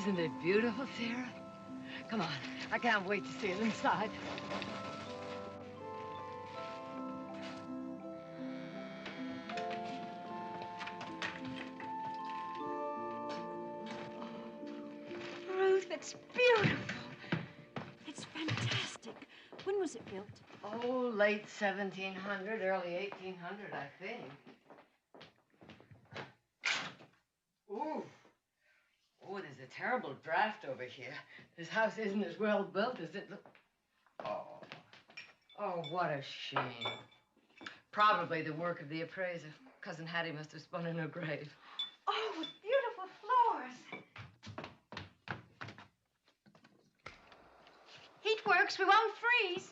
Isn't it beautiful, Sarah? Come on, I can't wait to see it inside. Ruth, it's beautiful. It's fantastic. When was it built? Oh, late 1700, early 1800, I think. Ooh. Oh, there's a terrible draft over here. This house isn't as well built as it looks. Oh, what a shame. Probably the work of the appraiser. Cousin Hattie must have spun in her grave. Oh, with beautiful floors. Heat works, we won't freeze.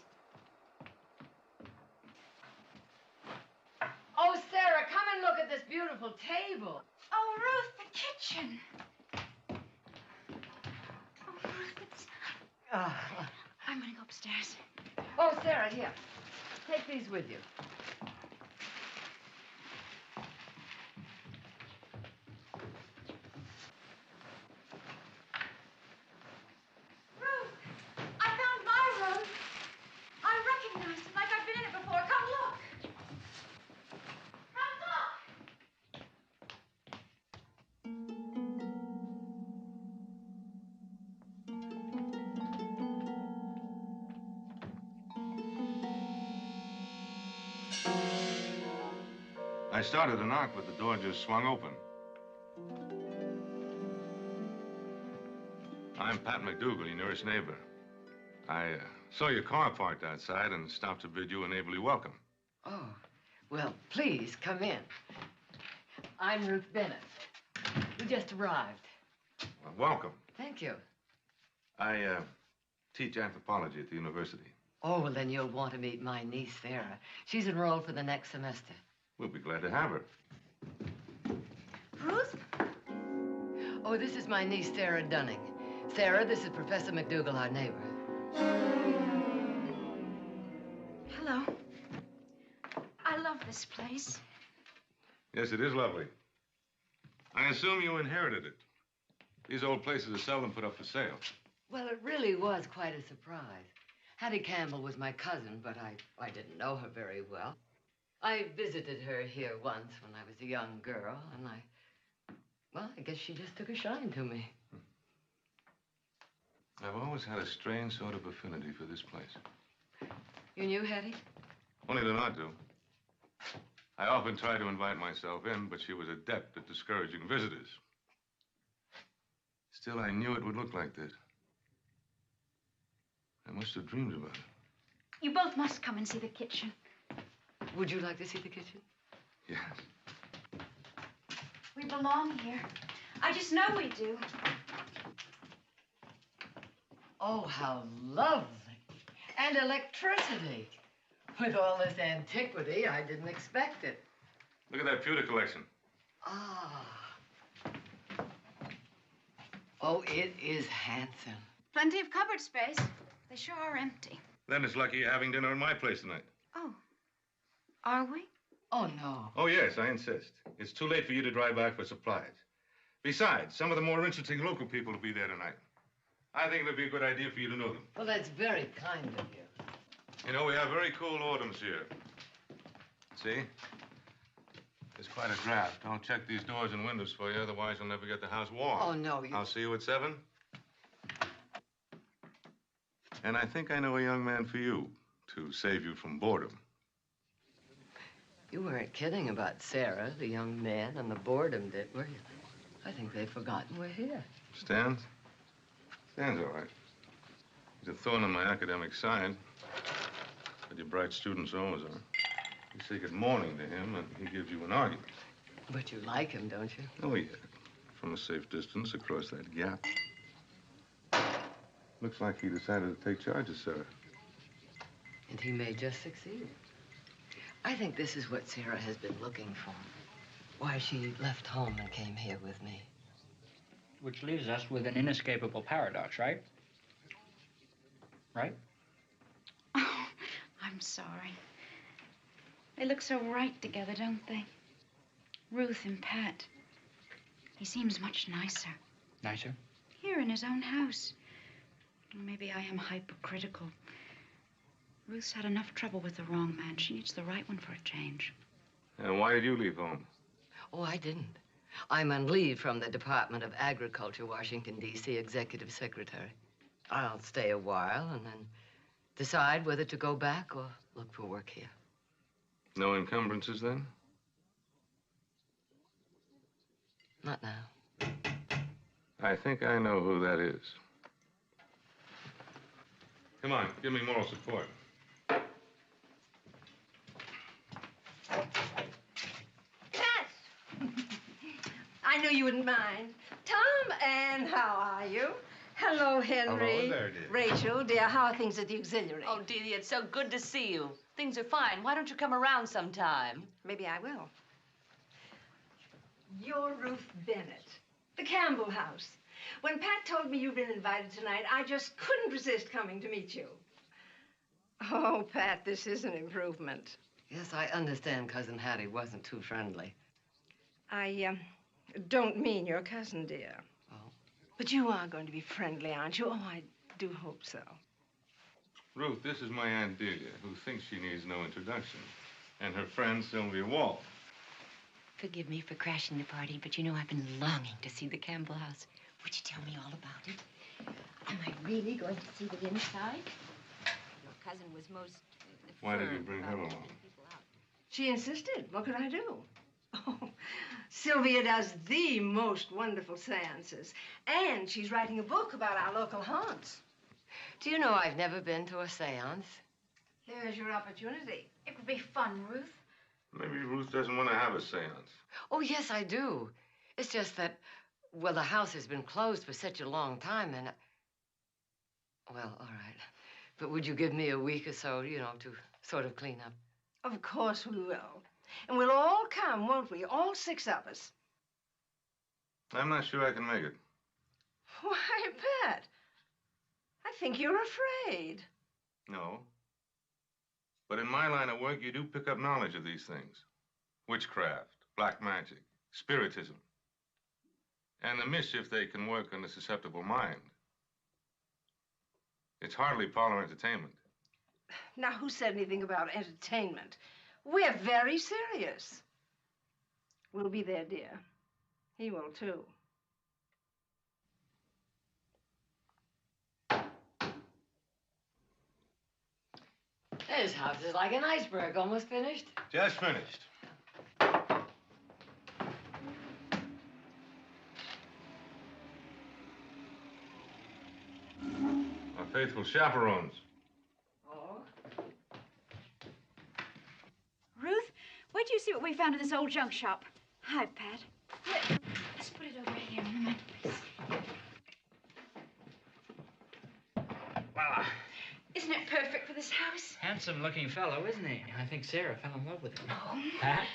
Oh, Sarah, come and look at this beautiful table. Oh, Ruth, the kitchen. Oh, Ruth, it's... I'm gonna go upstairs. Oh, Sarah, here. Take these with you. Ruth, I found my room. I recognized it like I've been in it before. Come look. Come look. I started to knock, but the door just swung open. I'm Pat McDougal, your nearest neighbor. I saw your car parked outside and stopped to bid you a neighborly welcome. Oh, well, please, come in. I'm Ruth Bennett. We just arrived. Well, welcome. Thank you. I teach anthropology at the university. Oh, well, then you'll want to meet my niece, Sarah. She's enrolled for the next semester. We'll be glad to have her. Ruth? Oh, this is my niece, Sarah Dunning. Sarah, this is Professor McDougal, our neighbor. Hello. I love this place. Yes, it is lovely. I assume you inherited it. These old places are seldom put up for sale. Well, it really was quite a surprise. Hattie Campbell was my cousin, but I didn't know her very well. I visited her here once when I was a young girl, and I guess she just took a shine to me. I've always had a strange sort of affinity for this place. You knew Hattie? Only to not do. I often tried to invite myself in, but she was adept at discouraging visitors. Still, I knew it would look like this. I must have dreamed about it. You both must come and see the kitchen. Would you like to see the kitchen? Yes. We belong here. I just know we do. Oh, how lovely. And electricity. With all this antiquity, I didn't expect it. Look at that pewter collection. Ah. Oh, it is handsome. Plenty of cupboard space. They sure are empty. Then it's lucky you're having dinner at my place tonight. Oh. Are we? Oh, no. Oh, yes, I insist. It's too late for you to drive back for supplies. Besides, some of the more interesting local people will be there tonight. I think it'd be a good idea for you to know them. Well, that's very kind of you. You know, we have very cool autumns here. See? There's quite a draft. I'll check these doors and windows for you, otherwise you'll never get the house warm. Oh, no, I'll see you at 7. And I think I know a young man for you to save you from boredom. You weren't kidding about Sarah, the young man, and the boredom, were you? I think they've forgotten we're here. Stan? Stan's all right. He's a thorn in my academic side. But your bright students always are. You say good morning to him, and he gives you an argument. But you like him, don't you? Oh, yeah. From a safe distance across that gap. Looks like he decided to take charge of Sarah. And he may just succeed. I think this is what Sarah has been looking for. Why she left home and came here with me. Which leaves us with an inescapable paradox, right? Right? Oh, I'm sorry. They look so right together, don't they? Ruth and Pat. He seems much nicer. Nicer? Here in his own house. Maybe I am hypercritical. Ruth's had enough trouble with the wrong man. She needs the right one for a change. And why did you leave home? Oh, I didn't. I'm on leave from the Department of Agriculture, Washington, D.C., Executive Secretary. I'll stay a while and then decide whether to go back or look for work here. No encumbrances, then? Not now. I think I know who that is. Come on, give me moral support. I knew you wouldn't mind. Tom, and how are you? Hello, Henry. Hello there, dear. Rachel, dear, how are things at the auxiliary? Oh, dearie, it's so good to see you. Things are fine. Why don't you come around sometime? Maybe I will. You're Ruth Bennett, the Campbell house. When Pat told me you'd been invited tonight, I just couldn't resist coming to meet you. Oh, Pat, this is an improvement. Yes, I understand Cousin Hattie wasn't too friendly. I don't mean your cousin, dear. Oh. But you are going to be friendly, aren't you? Oh, I do hope so. Ruth, this is my Aunt Delia, who thinks she needs no introduction, and her friend Sylvia Wall. Forgive me for crashing the party, but you know I've been longing to see the Campbell house. Would you tell me all about it? Am I really going to see it inside? Your cousin was most Why did you firm bring about her along? letting people out. She insisted. What could I do? Oh, Sylvia does the most wonderful seances. And she's writing a book about our local haunts. Do you know I've never been to a seance? Here's your opportunity. It would be fun, Ruth. Maybe Ruth doesn't want to have a seance. Oh, yes, I do. It's just that, well, the house has been closed for such a long time, and... Well, all right. But would you give me a week or so, you know, to sort of clean up? Of course we will. And we'll all come, won't we? All 6 of us. I'm not sure I can make it. Why, Pat, I think you're afraid. No. But in my line of work, you do pick up knowledge of these things. Witchcraft, black magic, spiritism, and the mischief they can work on a susceptible mind. It's hardly parlor entertainment. Now, who said anything about entertainment? We're very serious. We'll be there, dear. He will, too. This house is like an iceberg, almost finished. Just finished. Our faithful chaperones. Oh? Ruth, where do you see what we found in this old junk shop? Hi, Pat. Here, let's put it over here on the mantelpiece. Well, Isn't it perfect for this house? handsome-looking fellow, isn't he? I think Sarah fell in love with him. Oh. Pat?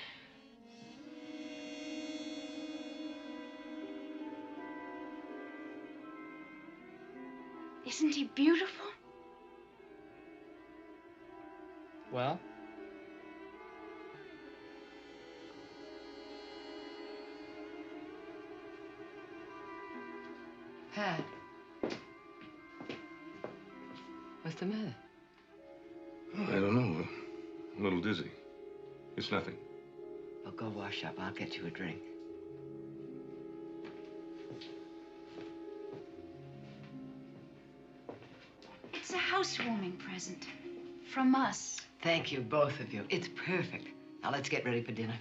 Isn't he beautiful? Well? Pat. What's the matter? Oh, I don't know. A little dizzy. It's nothing. Well, go wash up. I'll get you a drink. It's a housewarming present. From us. Thank you, both of you. It's perfect. Now, let's get ready for dinner.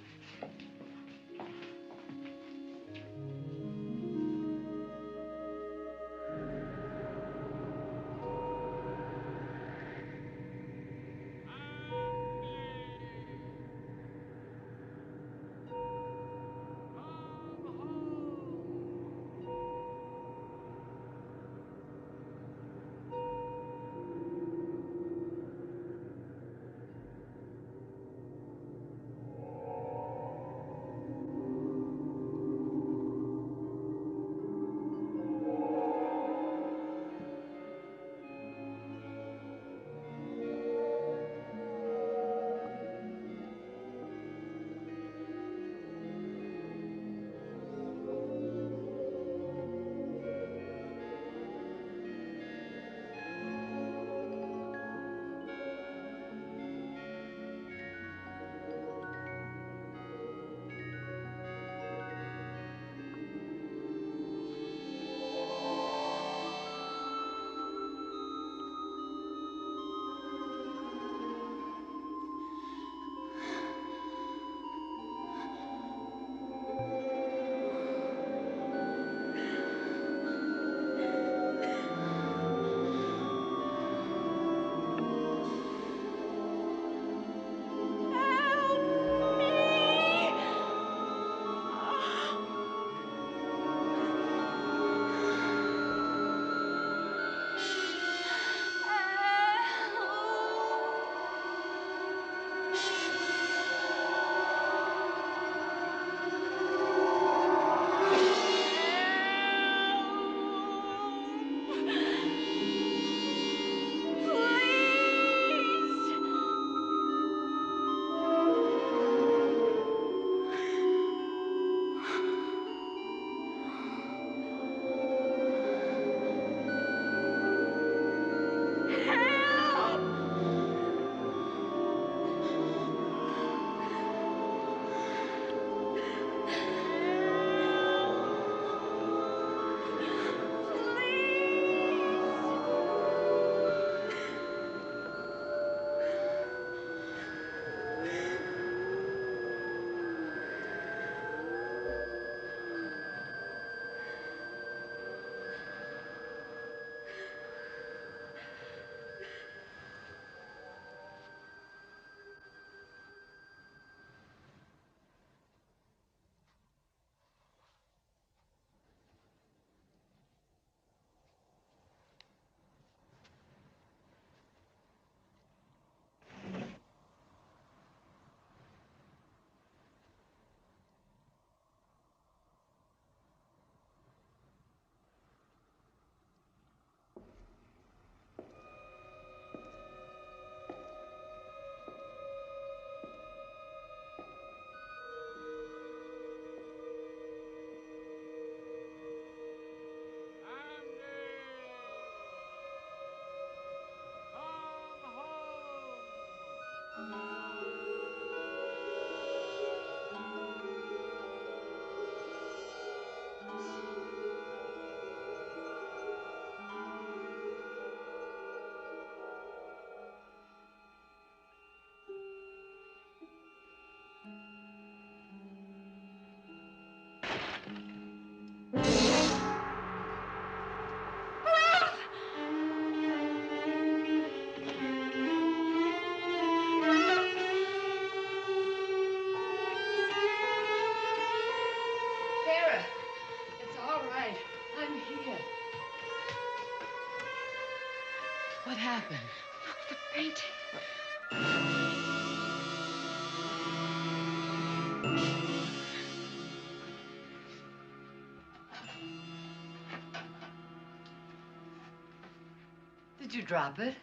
Did you drop it?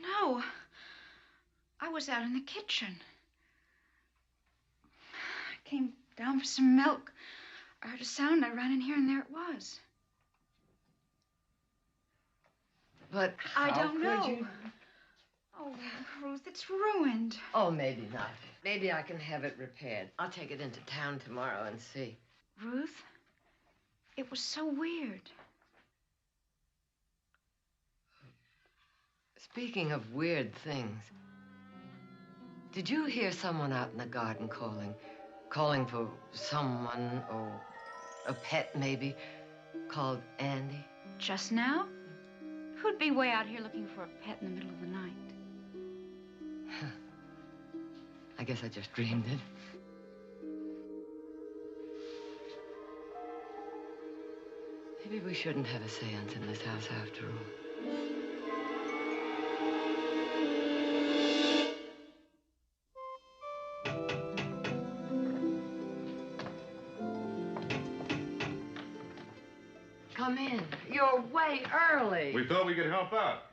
No. I was out in the kitchen. I came down for some milk. I heard a sound. I ran in here, and there it was. But I how don't could know. you? Oh, Ruth, it's ruined. Oh, maybe not. Maybe I can have it repaired. I'll take it into town tomorrow and see. Ruth, it was so weird. Speaking of weird things, did you hear someone out in the garden calling? Calling for someone, or a pet maybe, called Andy? Just now? Who'd be way out here looking for a pet in the middle of the night? I guess I just dreamed it. Maybe we shouldn't have a seance in this house after all. Come in. You're way early. We thought we could help out.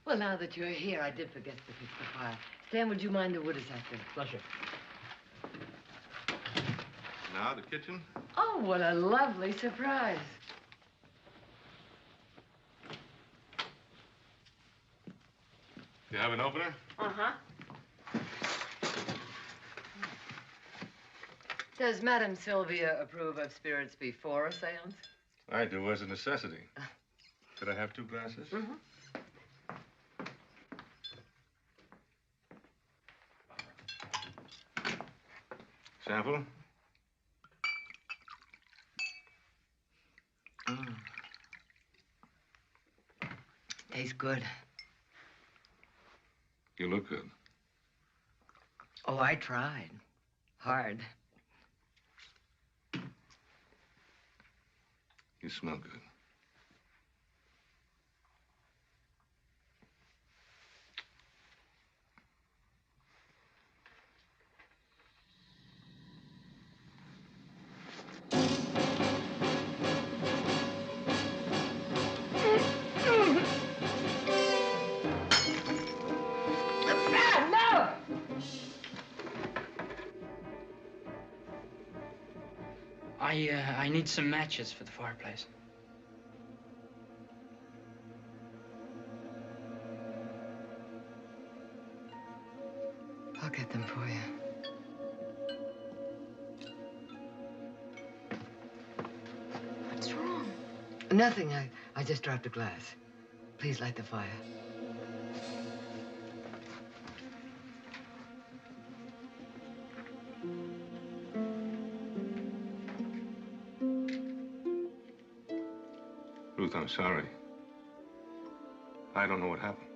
Well, now that you're here, I did forget to fix the fire. Stan, would you mind the wood a second? Pleasure. Now, the kitchen? Oh, what a lovely surprise. You have an opener? Uh-huh. Does Madame Sylvia approve of spirits before a seance? I do, as a necessity. Could I have 2 glasses? Mm-hmm. Sample? Tastes good. You look good. Oh, I tried. Hard. You smell good. No! I need some matches for the fireplace. I'll get them for you. What's wrong? Nothing. I just dropped a glass. Please light the fire. Ruth, I'm sorry. I don't know what happened.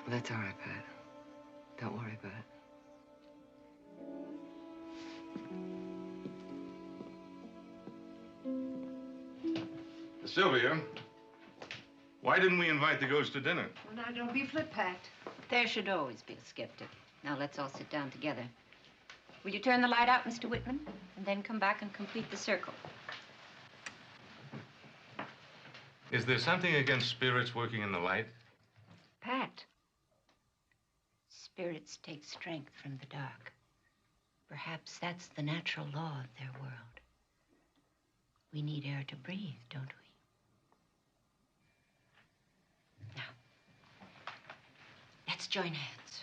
That's all right, Pat. Don't worry about it. Sylvia, why didn't we invite the ghost to dinner? Well, now, don't be flip, Pat. There should always be a skeptic. Now, let's all sit down together. Will you turn the light out, Mr. Whitman? And then come back and complete the circle. Is there something against spirits working in the light? Pat. Spirits take strength from the dark. Perhaps that's the natural law of their world. We need air to breathe, don't we? Now, let's join hands.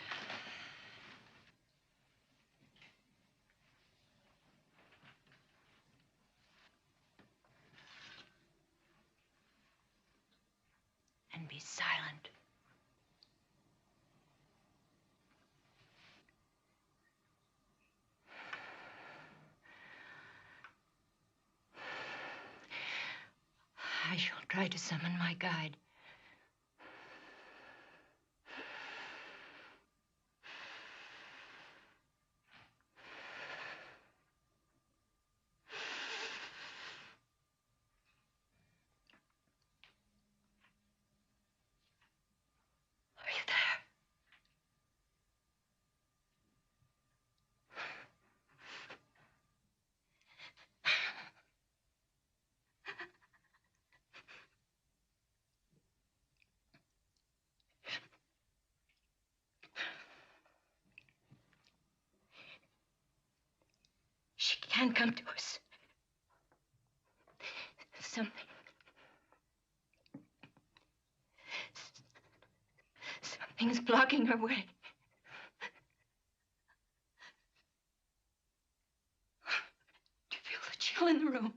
And be silent. I shall try to summon my guide. Are you there? can't come to us. Something's blocking her way. Do you feel the chill in the room?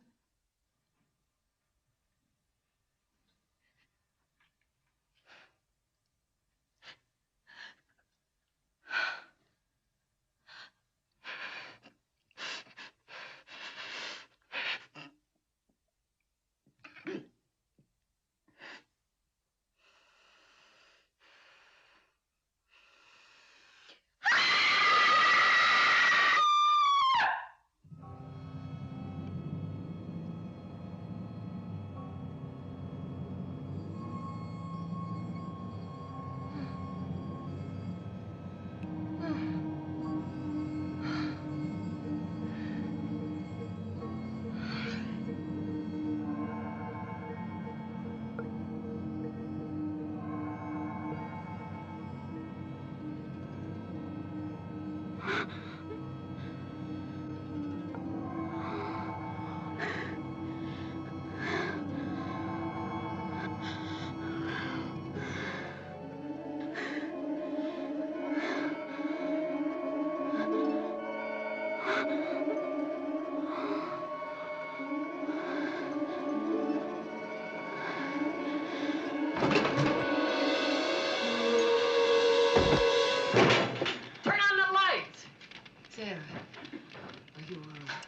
Sarah, are you all right?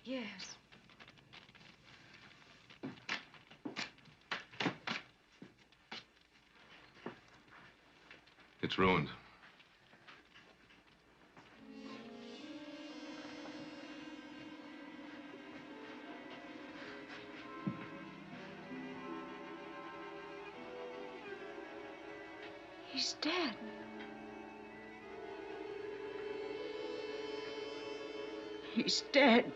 Yes. It's ruined. He's dead. He's dead.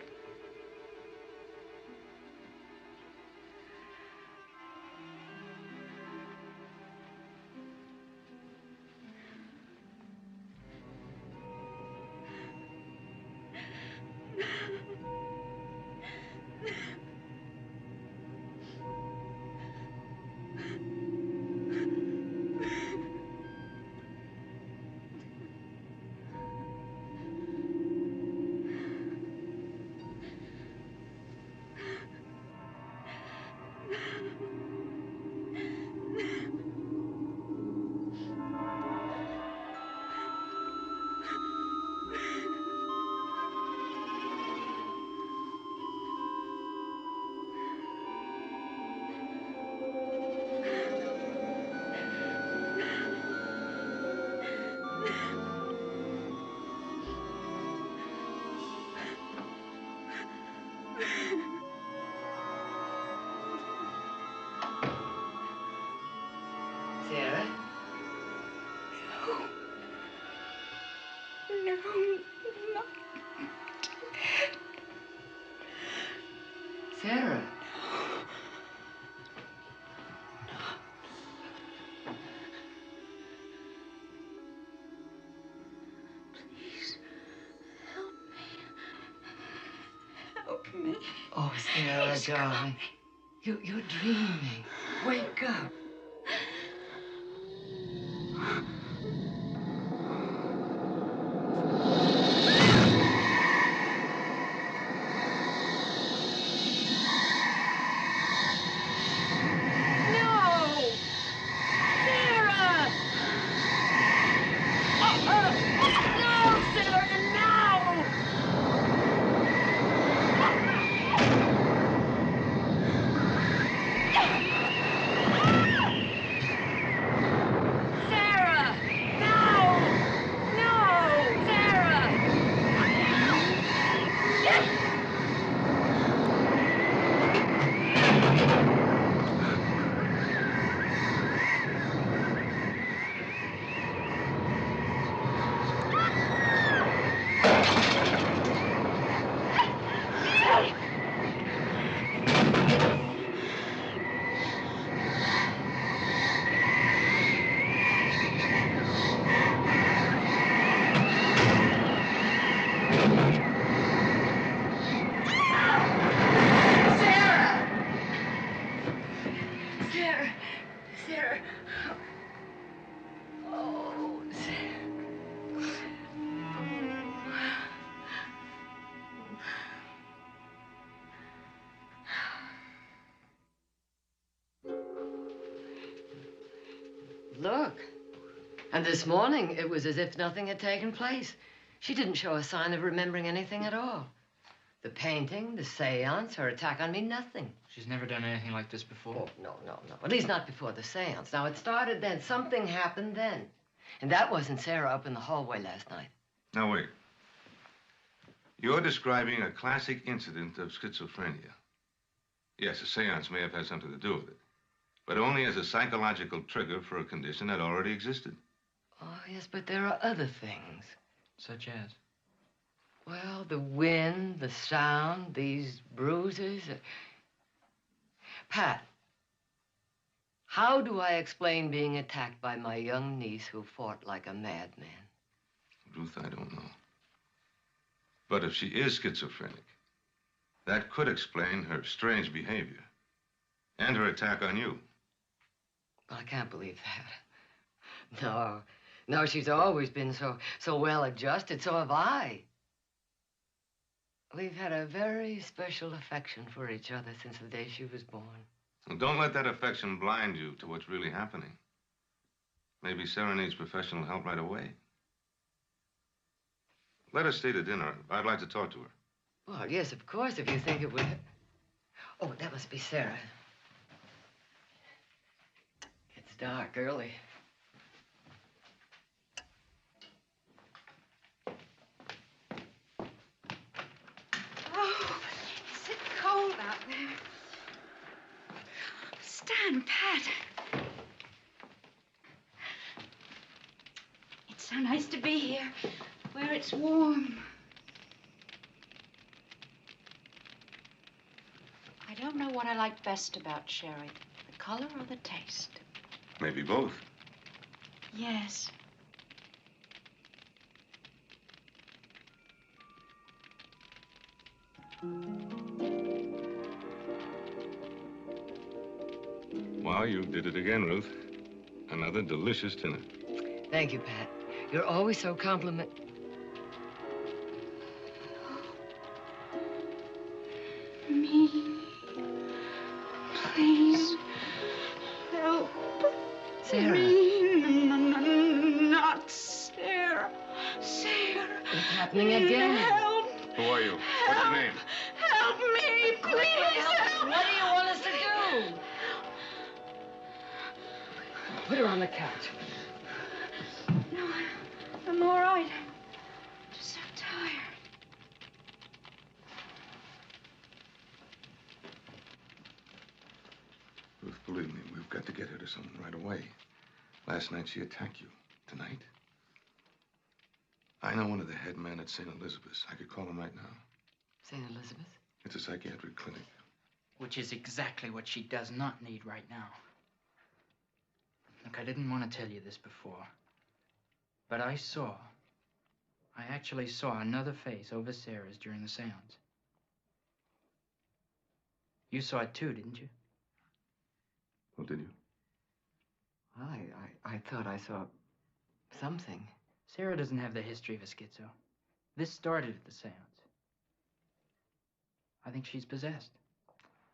Sarah? No, not. Sarah? Please, help me. Help me. Oh, Sarah, darling. You're dreaming. Wake up. And this morning, it was as if nothing had taken place. She didn't show a sign of remembering anything at all. The painting, the seance, her attack on me, nothing. She's never done anything like this before. Oh, no. At least not before the seance. Now, it started then. Something happened then. And that wasn't Sarah up in the hallway last night. Now, wait. You're describing a classic incident of schizophrenia. Yes, a seance may have had something to do with it, but only as a psychological trigger for a condition that already existed. Oh, yes, but there are other things. Such as? Well, the wind, the sound, these bruises. Pat, how do I explain being attacked by my young niece who fought like a madman? Ruth, I don't know. But if she is schizophrenic, that could explain her strange behavior and her attack on you. Well, I can't believe that. No, she's always been so well adjusted. So have I. We've had a very special affection for each other since the day she was born. Well, don't let that affection blind you to what's really happening. Maybe Sarah needs professional help right away. Let us stay to dinner. I'd like to talk to her. Well, yes, of course, if you think it would... Oh, that must be Sarah. It's dark early. Oh, is it cold out there? Stan, Pat. It's so nice to be here, where it's warm. I don't know what I like best about sherry, the color or the taste. Maybe both. Yes. Wow, you did it again, Ruth. Another delicious dinner. Thank you, Pat. You're always so compliment... Me. Please. Help. Sarah. Me. Not Sarah. Sarah. It's happening again. Help. Who are you? What's your name? Help me, please. Help. What do you want us to do? Put her on the couch. No, I'm all right. I'm just so tired. Ruth, believe me, we've got to get her to someone right away. Last night she attacked you. Tonight? I know one of the head men at St. Elizabeth's. I could call him right now. St. Elizabeth? It's a psychiatric clinic. Which is exactly what she does not need right now. Look, I didn't want to tell you this before, but I actually saw another face over Sarah's during the seance. You saw it too, didn't you? Oh, did you? I thought I saw something. Sarah doesn't have the history of a schizo. This started at the seance. I think she's possessed.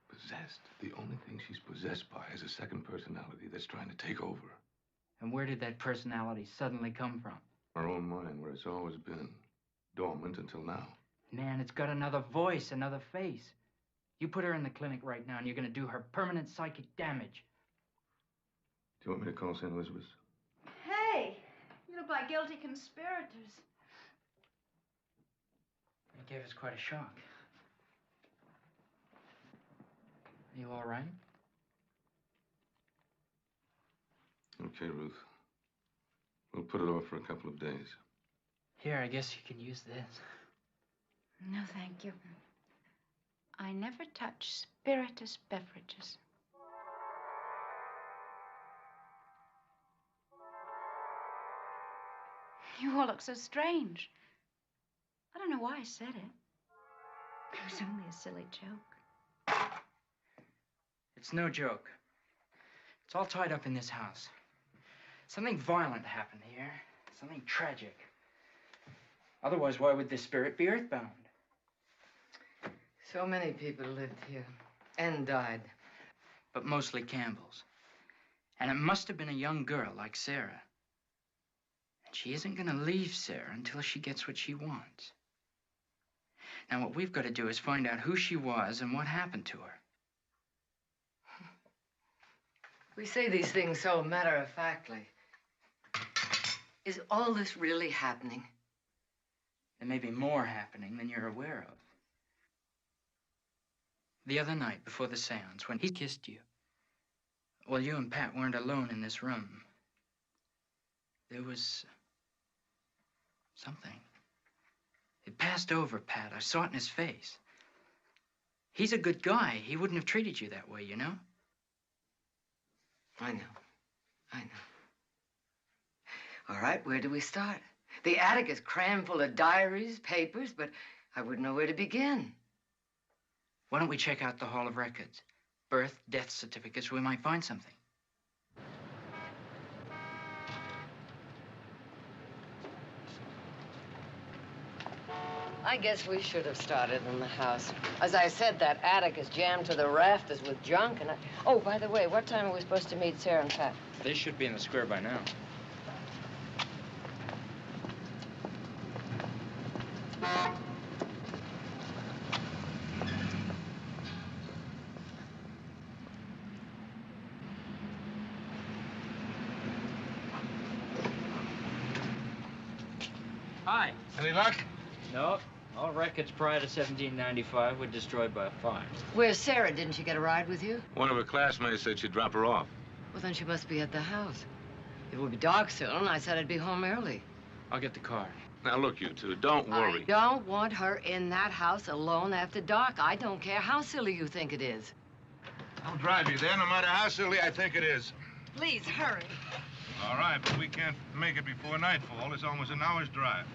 Possessed? The only thing she's possessed by is a second personality that's trying to take over. And where did that personality suddenly come from? Our own mind, where it's always been. Dormant until now. Man, it's got another voice, another face. You put her in the clinic right now and you're gonna do her permanent psychic damage. Do you want me to call St. Elizabeth's? Hey, you look like guilty conspirators. It gave us quite a shock. Are you all right? Okay, Ruth. We'll put it off for a couple of days. Here, I guess you can use this. No, thank you. I never touch spirituous beverages. You all look so strange. I don't know why I said it. It was only a silly joke. It's no joke. It's all tied up in this house. Something violent happened here. Something tragic. Otherwise, why would this spirit be earthbound? So many people lived here and died. But mostly Campbells. And it must have been a young girl like Sarah. She isn't going to leave Sarah until she gets what she wants. Now, what we've got to do is find out who she was and what happened to her. We say these things so matter-of-factly. Is all this really happening? There may be more happening than you're aware of. The other night before the seance, when he kissed you, well, you and Pat weren't alone in this room. There was something. It passed over Pat. I saw it in his face. He's a good guy. He wouldn't have treated you that way, you know? I know. All right, where do we start? The attic is crammed full of diaries, papers, but I wouldn't know where to begin. Why don't we check out the Hall of Records? Birth, death certificates, we might find something. I guess we should have started in the house. As I said, that attic is jammed to the rafters with junk, and Oh, by the way, what time are we supposed to meet Sarah and Pat? They should be in the square by now. Hi. Any luck? No. All records prior to 1795 were destroyed by a fire. Where's Sarah? Didn't she get a ride with you? One of her classmates said she'd drop her off. Well, then she must be at the house. It will be dark soon, and I said I'd be home early. I'll get the car. Now, look, you two, don't worry. I don't want her in that house alone after dark. I don't care how silly you think it is. I'll drive you there, no matter how silly I think it is. Please, hurry. All right, but we can't make it before nightfall. It's almost an hour's drive.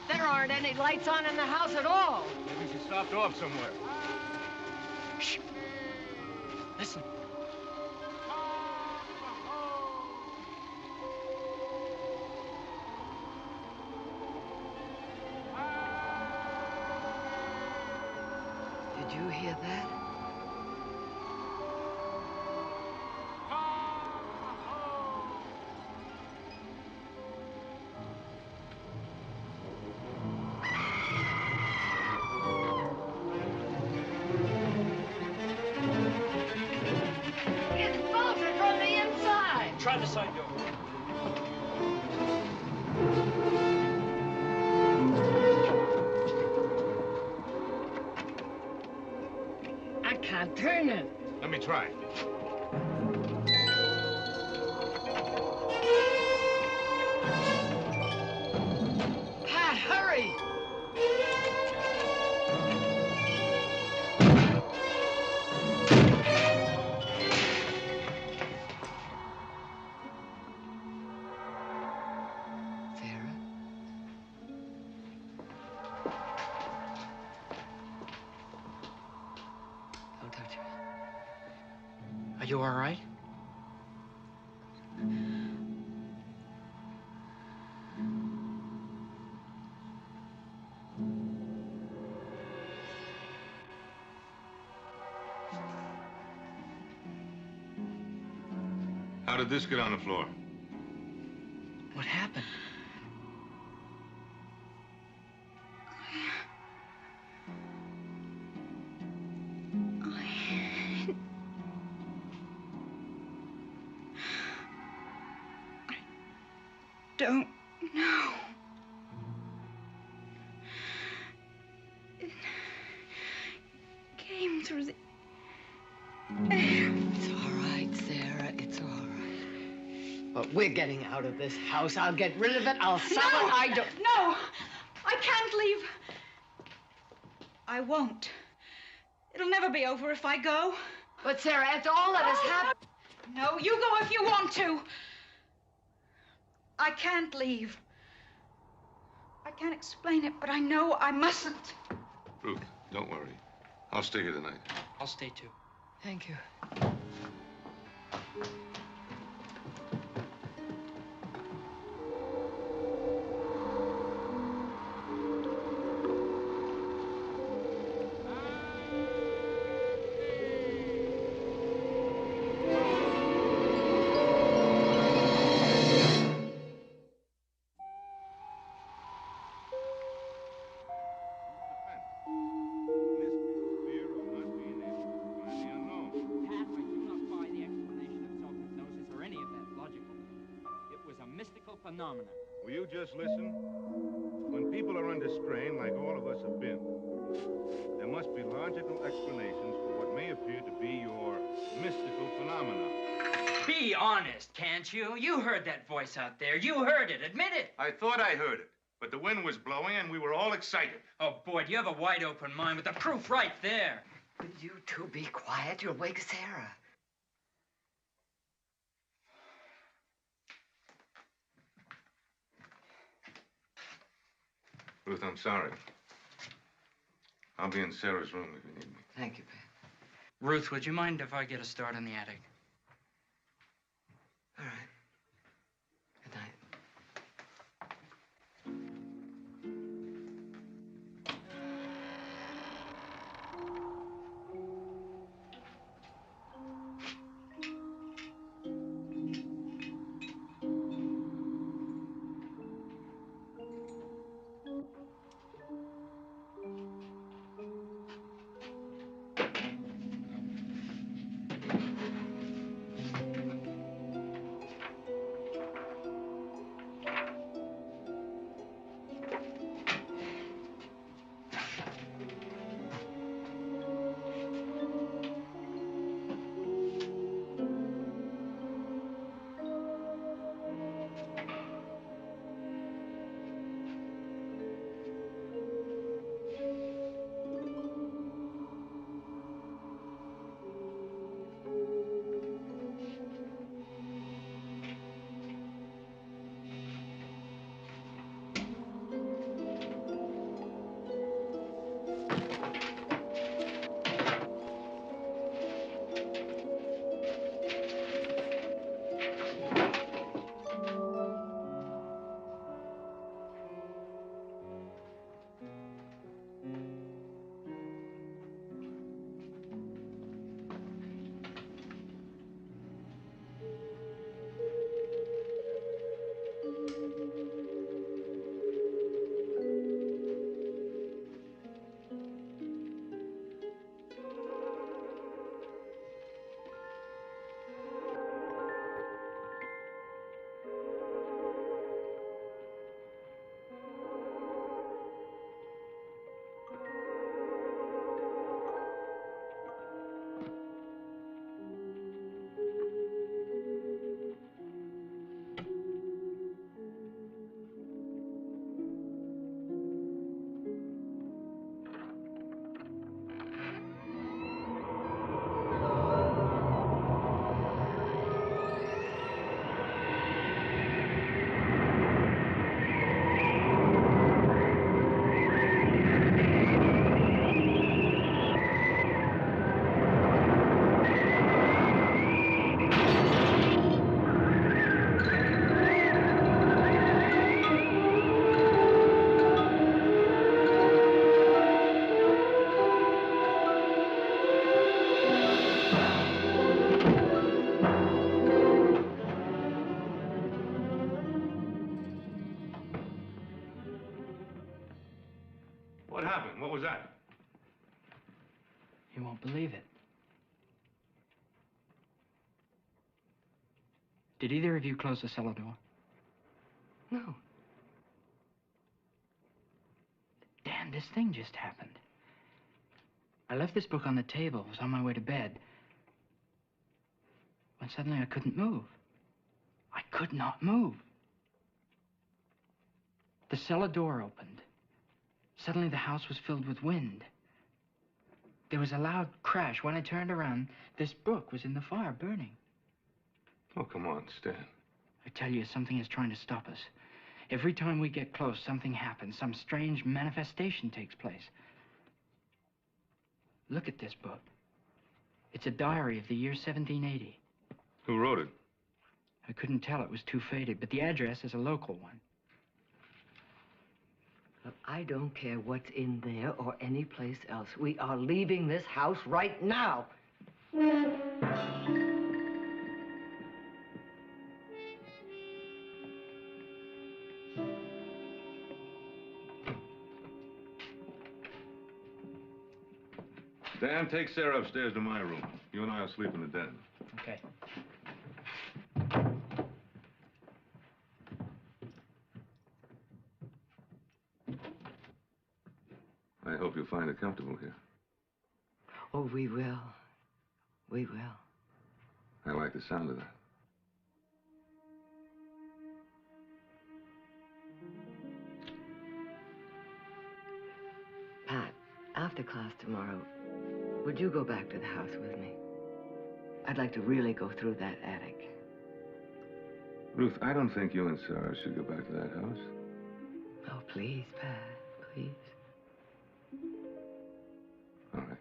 There aren't any lights on in the house at all. Maybe she stopped off somewhere. Shh. Listen. Did you hear that? It's bolted from the inside. Try the side door. I can't turn it. Let me try. Pat, hurry! Sarah? Don't touch her. Are you all right? How did this get on the floor? What happened? Don't know. It came through the air. It's all right, Sarah. It's all right. But we're getting out of this house. I'll get rid of it. I'll sell it. I don't... No! I can't leave. I won't. It'll never be over if I go. But, Sarah, after all that has happened... No, you go if you want to. I can't leave. I can't explain it, but I know I mustn't. Ruth, don't worry. I'll stay here tonight. I'll stay too. Thank you. Pat, I do not buy the explanation of self-hypnosis or any of that logical. It was a mystical phenomenon. Will you just listen? When people are under strain, like all of us have been, there must be logical explanations for what may appear to be your mystical phenomena. Be honest, can't you? You heard that voice out there. You heard it. Admit it. I thought I heard it, but the wind was blowing and we were all excited. Oh, boy, do you have a wide open mind with the proof right there. Would you two be quiet? You'll wake Sarah. Ruth, I'm sorry. I'll be in Sarah's room if you need me. Thank you, Pat. Ruth, would you mind if I get a start in the attic? All right. Good night. What happened? What was that? You won't believe it. Did either of you close the cellar door? No. The damnedest thing just happened. I left this book on the table. I was on my way to bed. When suddenly I couldn't move. I could not move. The cellar door opened. Suddenly the house was filled with wind. There was a loud crash. When I turned around, this book was in the fire, burning. Oh, come on, Stan. I tell you, something is trying to stop us. Every time we get close, something happens. Some strange manifestation takes place. Look at this book. It's a diary of the year 1780. Who wrote it? I couldn't tell. It was too faded, but the address is a local one. Look, I don't care what's in there or any place else. We are leaving this house right now. Dan, take Sarah upstairs to my room. You and I will sleep in the den. Okay. I hope you'll find it comfortable here. Oh, we will. We will. I like the sound of that. Pat, after class tomorrow, would you go back to the house with me? I'd like to really go through that attic. Ruth, I don't think you and Sarah should go back to that house. Oh, please, Pat, please. All right.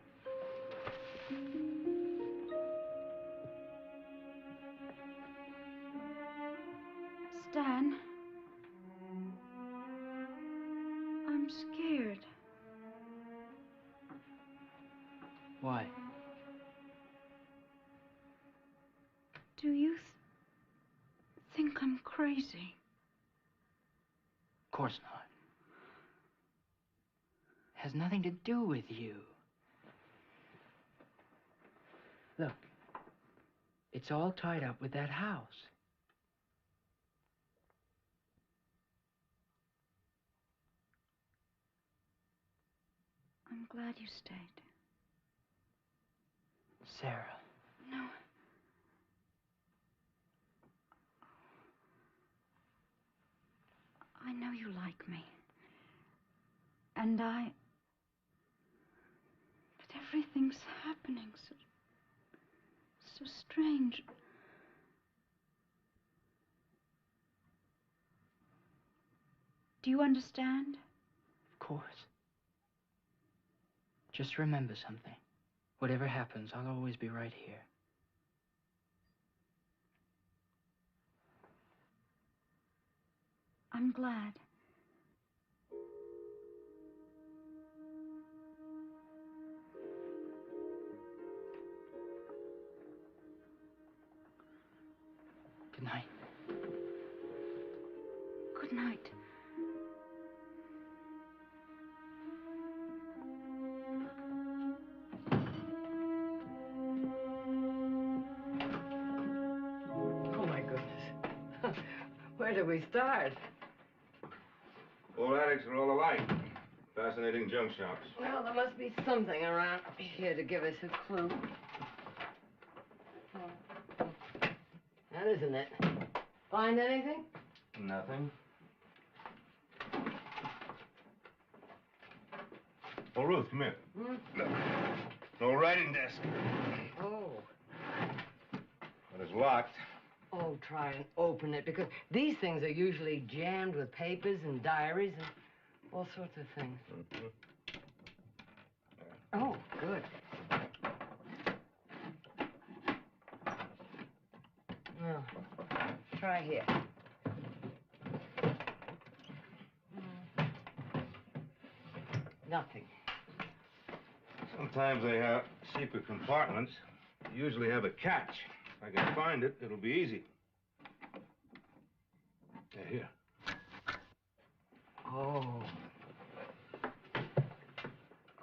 Stan, I'm scared. Why? Do you think I'm crazy? Of course not. Has nothing to do with you. Look, it's all tied up with that house. I'm glad you stayed. Sarah. No. I know you like me. And but everything's happening so strange. Do you understand? Of course. Just remember something. Whatever happens, I'll always be right here. I'm glad. Good night. Good night. Oh, my goodness. Where do we start? All attics are all alike. Fascinating junk shops. Well, there must be something around here to give us a clue. That isn't it. Find anything? Nothing. Oh, Ruth, come here. Hmm? Look. No writing desk. Oh. But it's locked. Oh, try and open it, because these things are usually jammed with papers and diaries and all sorts of things. Oh, good. Well, try here. Nothing. Sometimes they have secret compartments. They usually have a catch. If I can find it, it'll be easy. Yeah, here. Oh.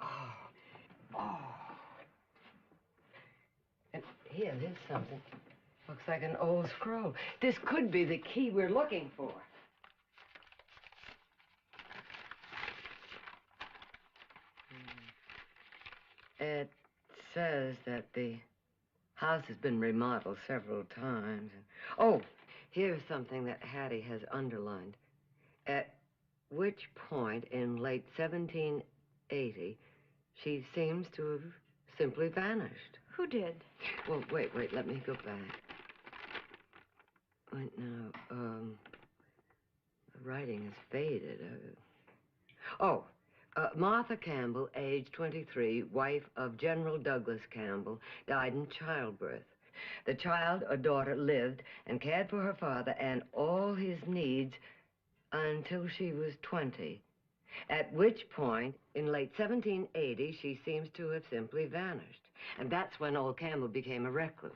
Oh. Oh. And here, there's something. Looks like an old scroll. This could be the key we're looking for. It says that the house has been remodeled several times. Oh, here's something that Hattie has underlined. At which point in late 1780, she seems to have simply vanished. Who did? Well, wait, let me go back. Wait, now, the writing is faded. Martha Campbell, age 23, wife of General Douglas Campbell, died in childbirth. The child or daughter lived and cared for her father and all his needs until she was 20, at which point, in late 1780, she seems to have simply vanished. And that's when old Campbell became a recluse.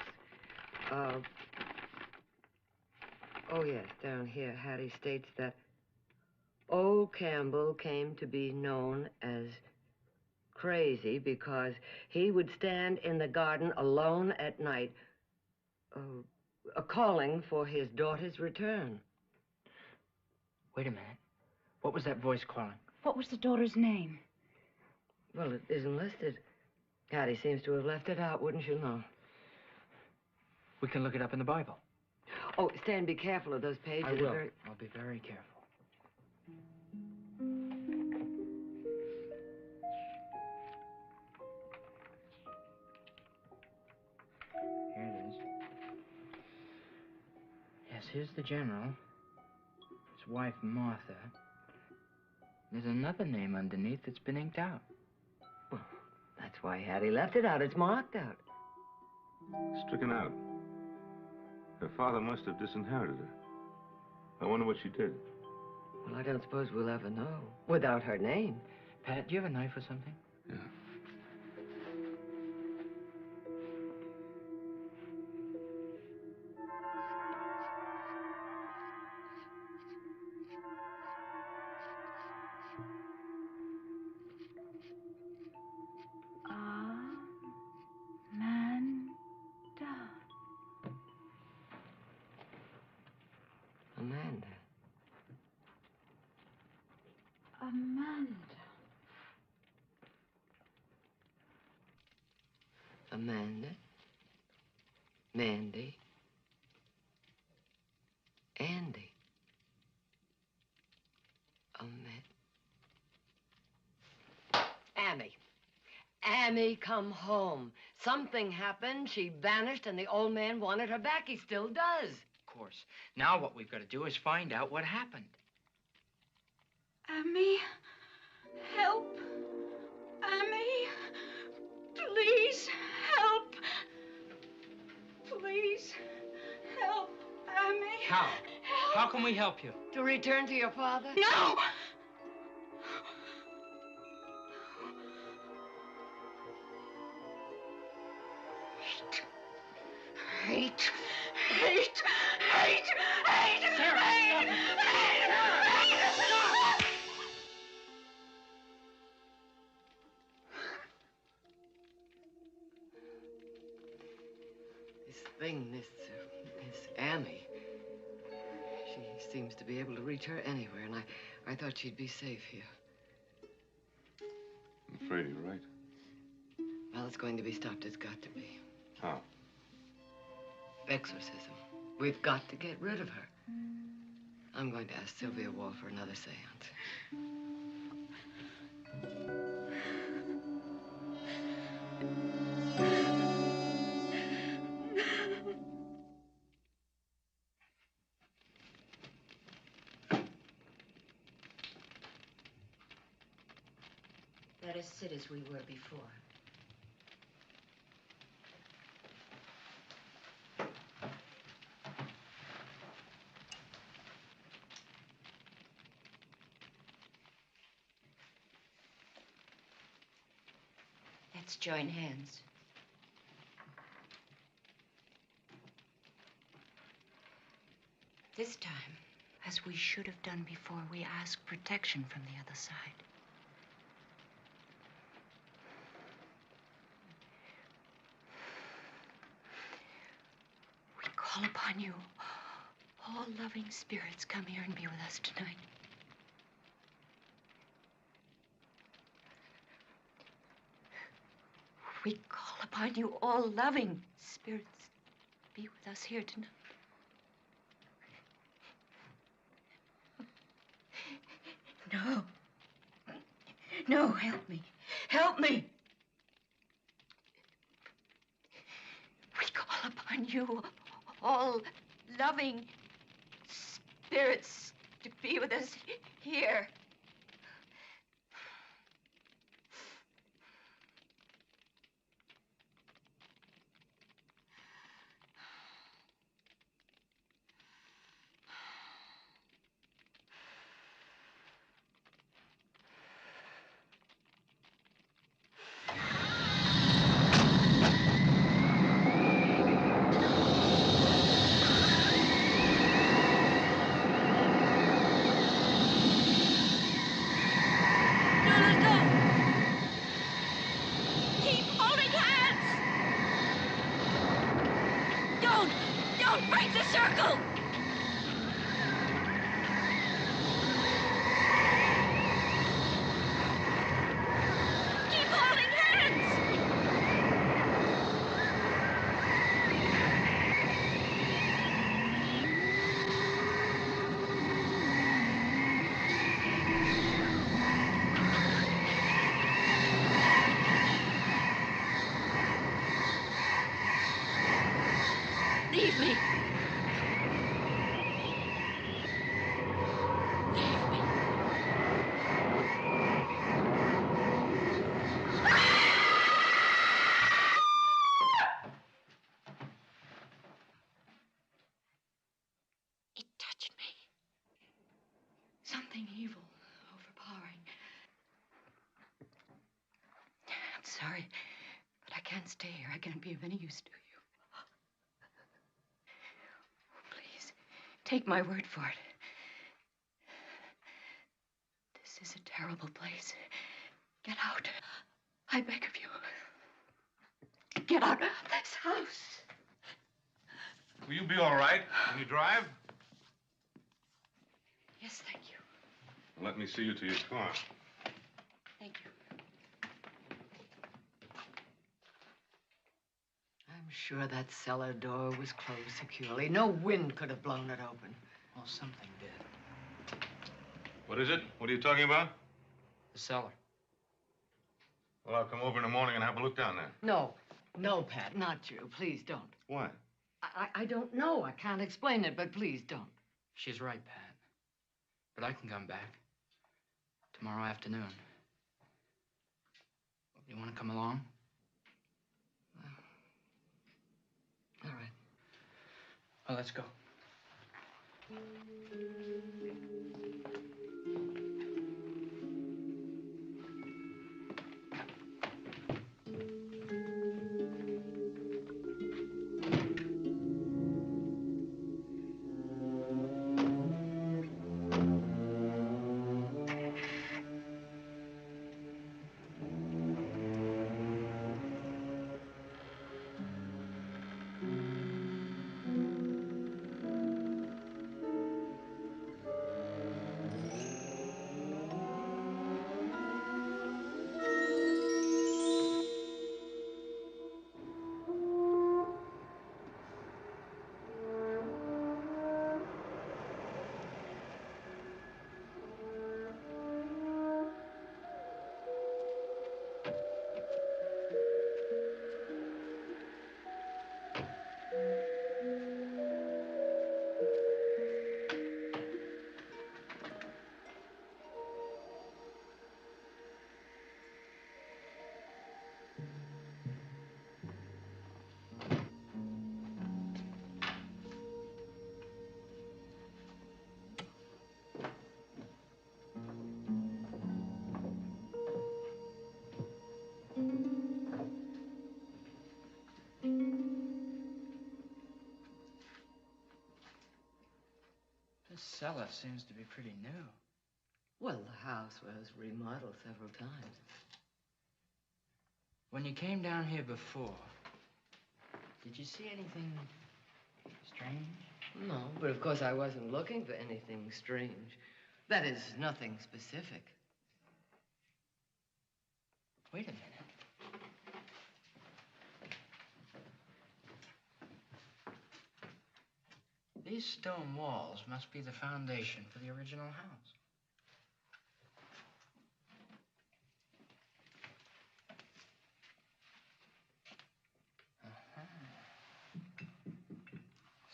Oh, yes, down here, Hattie states that old Campbell came to be known as crazy because he would stand in the garden alone at night, calling for his daughter's return. Wait a minute. What was that voice calling? What was the daughter's name? Well, it isn't listed. Hattie seems to have left it out, wouldn't you know? We can look it up in the Bible. Oh, Stan, be careful of those pages. I will. I'll be very careful. Here it is. Yes, here's the general. His wife, Martha. There's another name underneath that's been inked out. Well, that's why Hattie left it out. It's marked out. Stricken out. Her father must have disinherited her. I wonder what she did. Well, I don't suppose we'll ever know. Without her name. Pat, do you have a knife or something? Yeah. Amanda. Amanda. Mandy. Andy. Ammy. Ammy, come home. Something happened. She vanished, and the old man wanted her back. He still does. Of course. Now what we've got to do is find out what happened. Ammy, help. Ammy, please help. Please help, Ammy. How? Help. How can we help you? To return to your father? No! Hate. Hate. Hate. Hate. Sarah, hate. Hate. This thing, this Ammy. She seems to be able to reach her anywhere, and I thought she'd be safe here. I'm afraid you're right. Well, it's going to be stopped. It's got to be. How? Exorcism. We've got to get rid of her. I'm going to ask Sylvia Wall for another seance. Let us sit as we were before. Let's join hands. This time, as we should have done before, we ask protection from the other side. We call upon you. All loving spirits, come here and be with us tonight. We call upon you, all loving spirits, be with us here tonight. No. No, help me. Help me. We call upon you, all loving spirits to be with us here. Don't break the circle! Keep holding hands! Leave me. Something evil, overpowering. I'm sorry, but I can't stay here. I can't be of any use to you. Please, take my word for it. This is a terrible place. Get out. I beg of you. Get out of this house. Will you be all right when you drive? Yes, thank you. Let me see you to your car. Thank you. I'm sure that cellar door was closed securely. No wind could have blown it open. Well, something did. What is it? What are you talking about? The cellar. Well, I'll come over in the morning and have a look down there. No. No, Pat, not you. Please don't. Why? I don't know. I can't explain it, but please don't. She's right, Pat. But I can come back. Tomorrow afternoon. You want to come along? All right. Well, let's go. This cellar seems to be pretty new. Well, the house was remodeled several times. When you came down here before, did you see anything strange? No, but of course I wasn't looking for anything strange. That is, nothing specific. Wait a minute. These stone walls must be the foundation for the original house.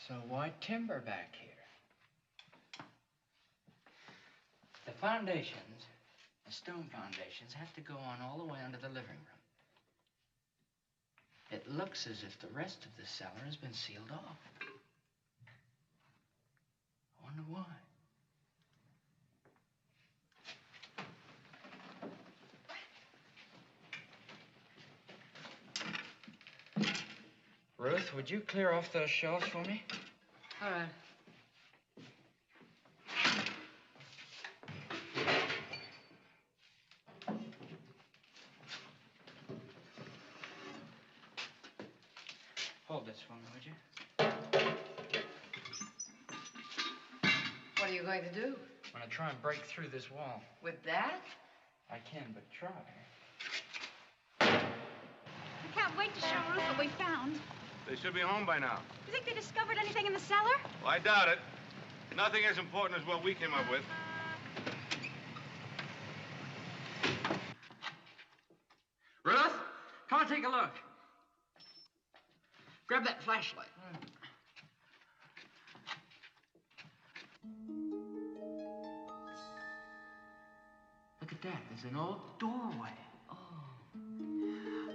So why timber back here? foundations, the stone foundations, have to go on all the way under the living room. It looks as if the rest of the cellar has been sealed off. I wonder why. Ruth, would you clear off those shelves for me? All right. Hold this for me, would you? What are you going to do? I'm gonna try and break through this wall. With that? I can, but try. We can't wait to show Ruth what we found. They should be home by now. You think they discovered anything in the cellar? Well, I doubt it. Nothing as important as what we came up with. Ruth, come and take a look. Grab that flashlight. Look at that. There's an old doorway. Oh.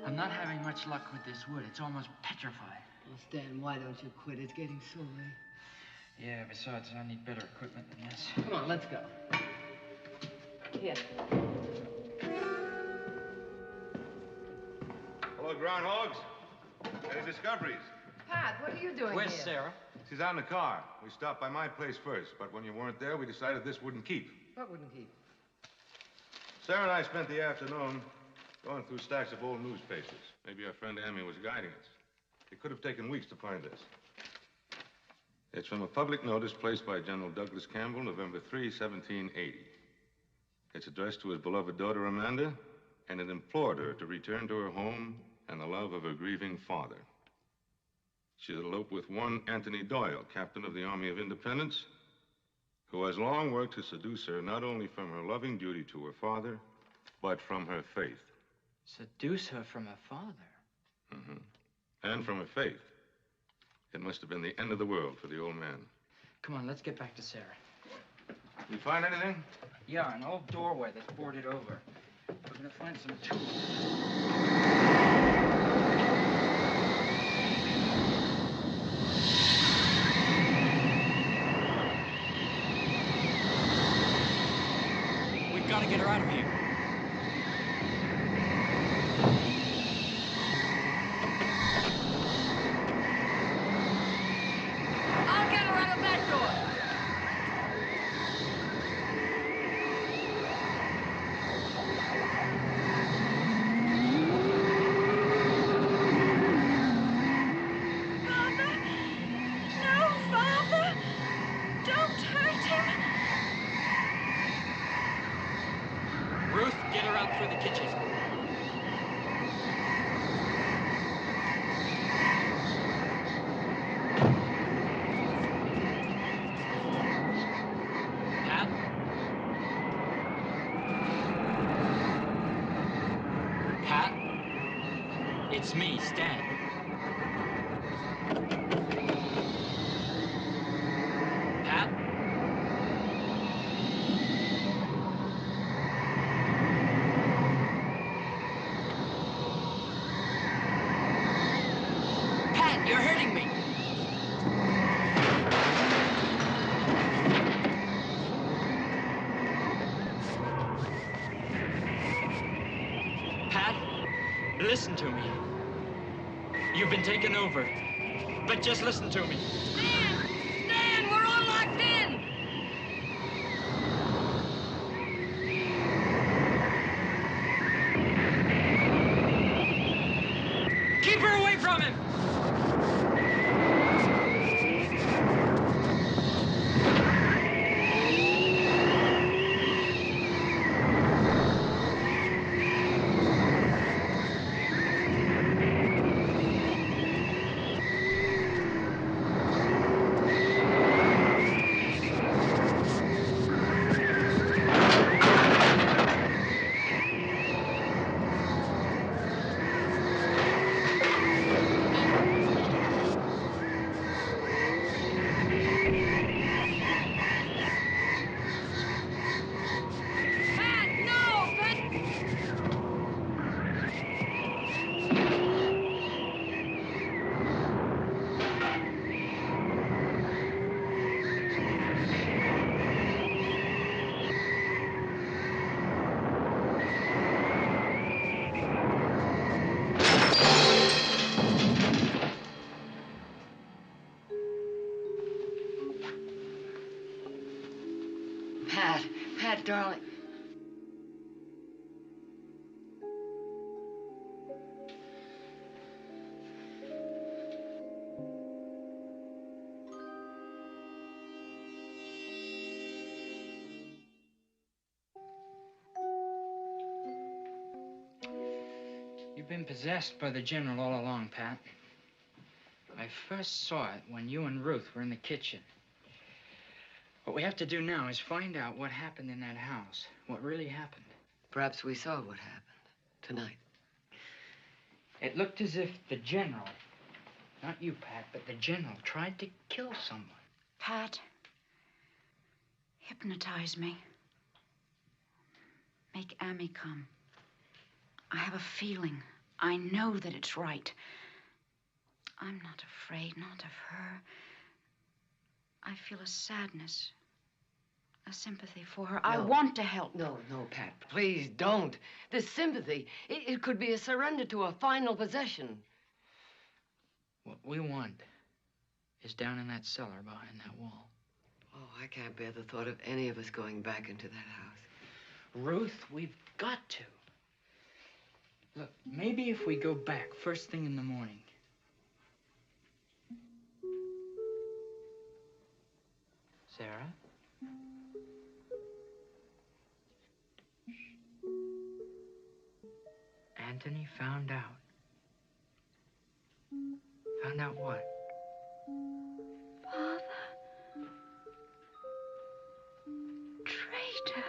I'm not having much luck with this wood. It's almost petrified. Well, Stan, why don't you quit? It's getting so late. Yeah, besides, I need better equipment than this. Come on, let's go. Here. Hello, groundhogs. Any discoveries? Pat, what are you doing Where's here? Sarah? She's out in the car. We stopped by my place first, but when you weren't there, we decided this wouldn't keep. What wouldn't keep? Sarah and I spent the afternoon going through stacks of old newspapers. Maybe our friend Amy was guiding us. It could have taken weeks to find this. It's from a public notice placed by General Douglas Campbell, November 3, 1780. It's addressed to his beloved daughter, Amanda, and it implored her to return to her home and the love of her grieving father. She had eloped with one Anthony Doyle, captain of the Army of Independence, who has long worked to seduce her not only from her loving duty to her father, but from her faith. Seduce her from her father? Mm-hmm. And from her faith. It must have been the end of the world for the old man. Come on, let's get back to Sarah. You find anything? Yeah, an old doorway that's boarded over. We're gonna find some tools. We've got to get her out of here. I'll get her out of that door. Father? No, Father! Don't hurt him! Ruth, get her out through the kitchen. Pat? Pat? It's me, Stan. Pat? Pat, you're hurting me. Pat, listen to me. You've been taken over. But just listen to me. Stan, we're all locked in. Keep her away from him! darling. You've been possessed by the General all along, Pat. I first saw it when you and Ruth were in the kitchen. What we have to do now is find out what happened in that house. What really happened. Perhaps we saw what happened tonight. It looked as if the General, not you, Pat, but the General tried to kill someone. Pat, hypnotize me. Make Amy come. I have a feeling. I know that it's right. I'm not afraid, not of her. I feel a sadness, a sympathy for her. I want to help. No, Pat, please don't. This sympathy, it could be a surrender to a final possession. What we want is down in that cellar behind that wall. Oh, I can't bear the thought of any of us going back into that house. Ruth, we've got to. Look, maybe if we go back first thing in the morning. Sarah? Anthony found out. Found out what? Father. Traitor.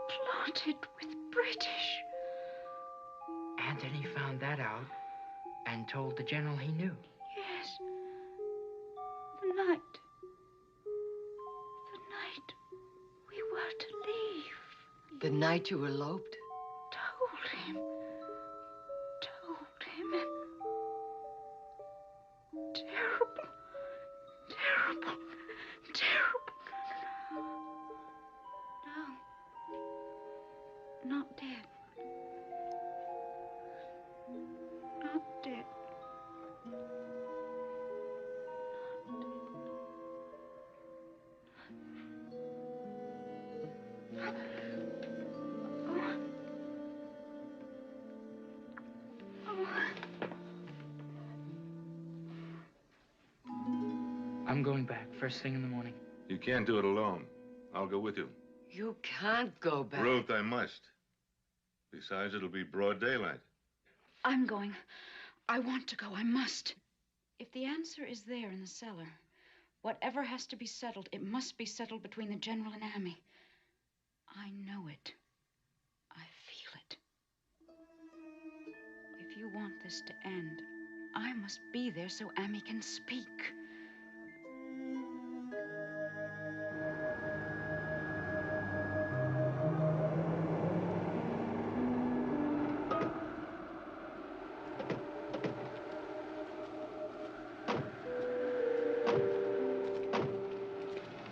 Plotted with British. Anthony found that out and told the General he knew. Yes. The night we were to leave. The night you eloped? Told him. Terrible. Terrible. Terrible. No. Not dead. Not dead. I'm going back first thing in the morning. You can't do it alone. I'll go with you. You can't go back. Ruth, I must. Besides, it'll be broad daylight. I'm going. I want to go. I must. If the answer is there in the cellar, whatever has to be settled, it must be settled between the General and Amy. I know it. I feel it. If you want this to end, I must be there so Amy can speak.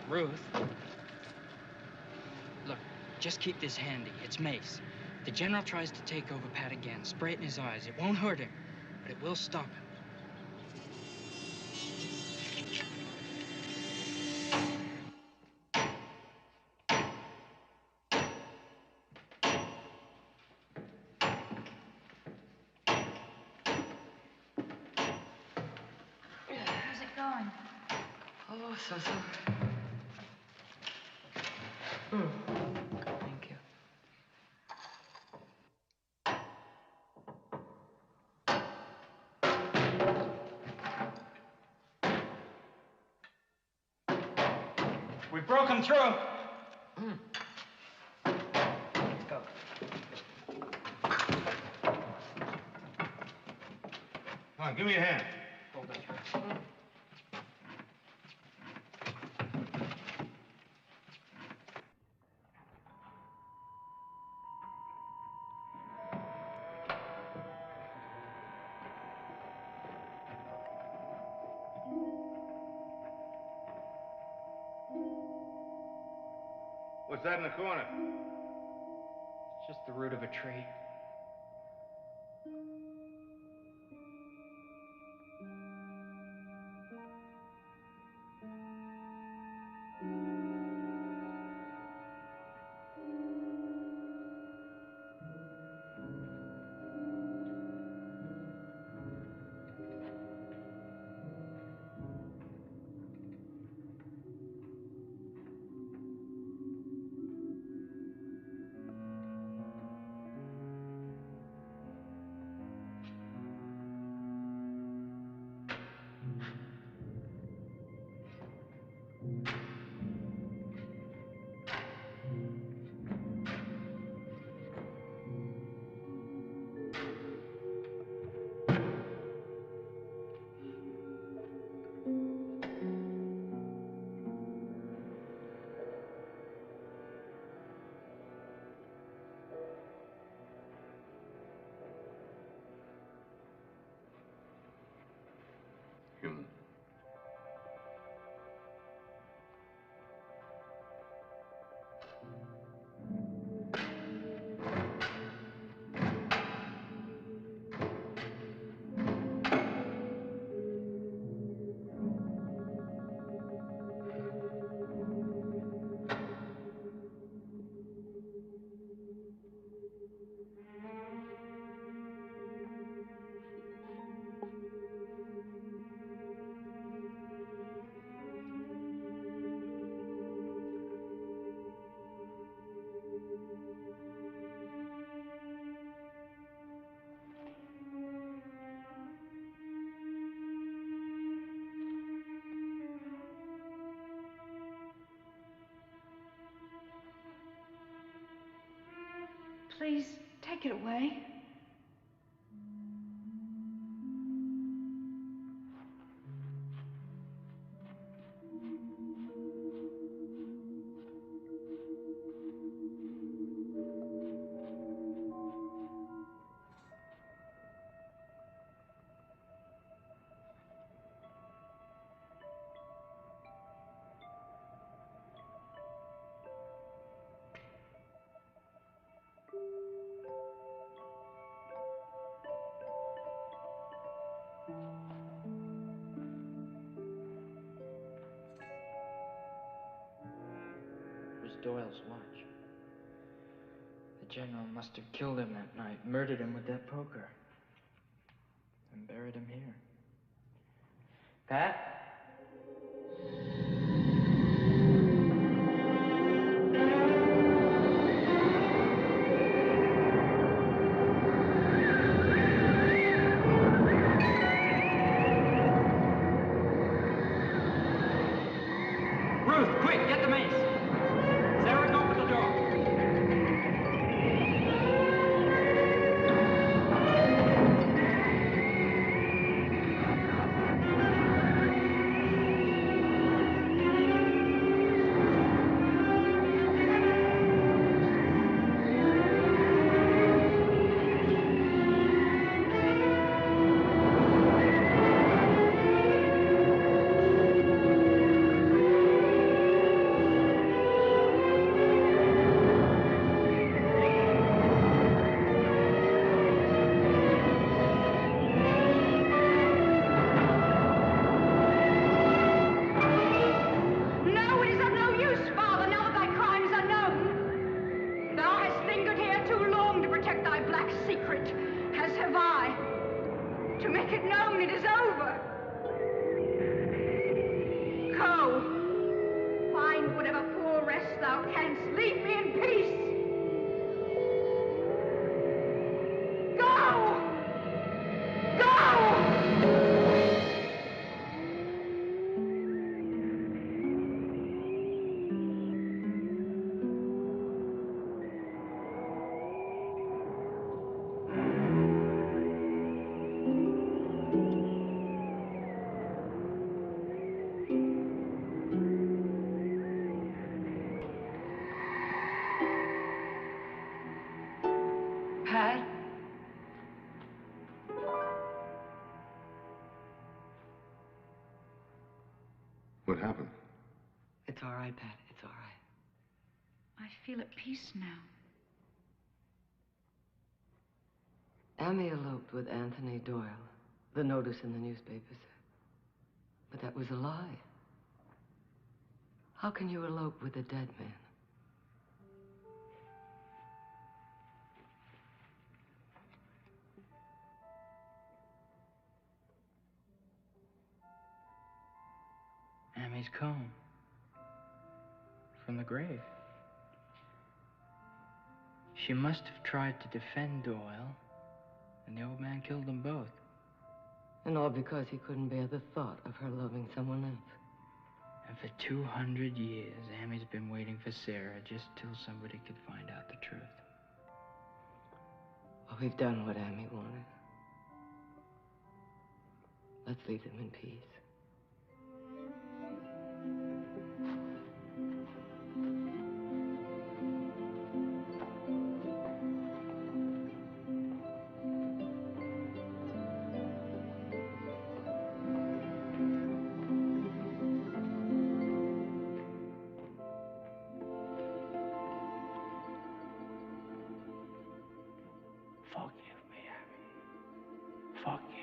Ruth. Look, just keep this handy. It's mace. If the General tries to take over Pat again, spray it in his eyes. It won't hurt him, but it will stop him. How's it going? Oh, so. Thank you. We broke him through. Let's go. Come on, give me a hand. Hold it. What's that in the corner? It's just the root of a tree. Please, take it away. It was Doyle's watch. The general must have killed him that night, murdered him with that poker, and buried him here. Pat? Ruth, quick, get the mace. Sarah, go for the door. No, it is of no use, Father, now that thy crimes are known. Thou hast lingered here too long to protect thy black secret, as have I. To make it known, it is over. Go, find whatever poor rest thou canst. Leave me in peace. Go! Go! Pat? What happened? It's all right, Pat. It's all right. I feel at peace now. Amy eloped with Anthony Doyle. The notice in the newspapers said. But that was a lie. How can you elope with a dead man? Amy's comb. From the grave. She must have tried to defend Doyle, and the old man killed them both. And all because he couldn't bear the thought of her loving someone else. And for 200 years, Amy's been waiting for Sarah just till somebody could find out the truth. Well, we've done what Amy wanted. Let's leave them in peace. Forgive me, Amy. Forgive